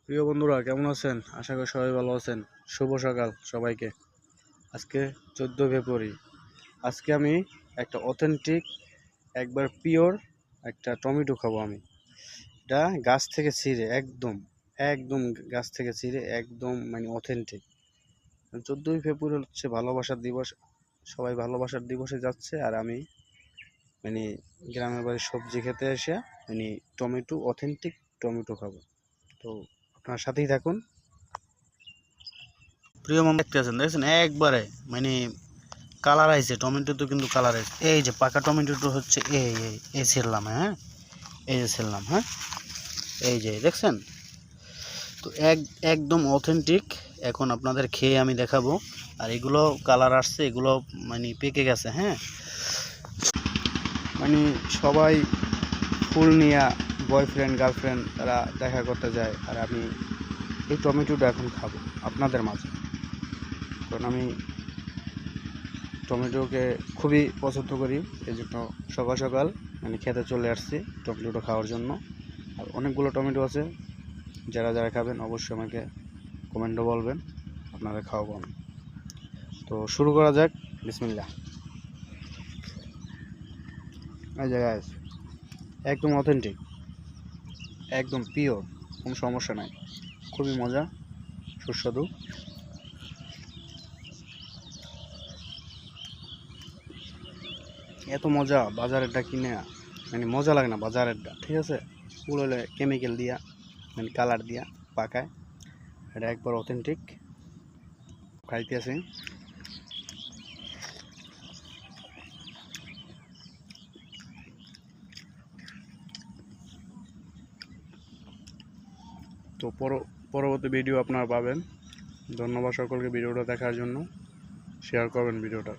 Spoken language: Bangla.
প্রিয় বন্ধুরা, কেমন আছেন? আশা করি সবাই ভালো আছেন। শুভ সকাল সবাইকে। আজকে 14 ফেব্রুয়ারি। আজকে আমি একটা অথেন্টিক, একবার পিওর একটা টমেটো খাবো আমি। এটা গাছ থেকে ছিঁড়ে একদম একদম গাছ থেকে ছিঁড়ে একদম মানে অথেন্টিক। 14 ফেব্রুয়ারি হচ্ছে ভালোবাসার দিবস। সবাই ভালোবাসার দিবসে যাচ্ছে, আর আমি মানে গ্রামের বাড়ির সবজি খেতে এসে মানে অথেন্টিক টমেটো খাবো। তো আপনার সাথেই থাকুন। প্রিয় বন্ধু, দেখছেন একবারে মানে কালার আইছে টমেটো, তো কিন্তু কালার আইছে। এই যে পাকা টমেটোটা হচ্ছে এই এই এই ছিললাম, হ্যাঁ এই যে ছিললাম, হ্যাঁ এই যে দেখছেন। তো একদম অথেন্টিক। এখন আপনাদের খেয়ে আমি দেখাবো। আর এগুলো কালার আসছে, এগুলো মানে পেকে গেছে, হ্যাঁ। মানে সবাই ফুল নিয়ে বয়ফ্রেন্ড গার্লফ্রেন্ড তারা দেখা করতে যায়, আর আমি এই টমেটোটা এখন খাবো আপনাদের মাঝে। কারণ আমি টমেটোকে খুবই পছন্দ করি, এই জন্য সকাল সকাল মানে খেতে চলে আসছি টমেটোটা খাওয়ার জন্য। আর অনেকগুলো টমেটো আছে, যারা যারা খাবেন অবশ্যই আমাকে কমেন্টে বলবেন, আপনারা খাওয়াবো আমি। তো শুরু করা যাক, বিসমিল্লাহ। এই জায়গায় একদম অথেন্টিক, একদম পিওর, কোনো সমস্যা নাই, খুবই মজা, সুস্বাদু। এত মজা বাজারেরটা কিনে মানে মজা লাগে না, বাজারেরটা ঠিক আছে, ওগুলো হলে কেমিক্যাল দিয়া মানে কালার দিয়া পাকায়। এটা একবার অথেন্টিক খাইতেছি। তো পরবর্তী ভিডিও আপনারা পাবেন। ধন্যবাদ সকলকে ভিডিওটা দেখার জন্য। শেয়ার করবেন ভিডিওটা।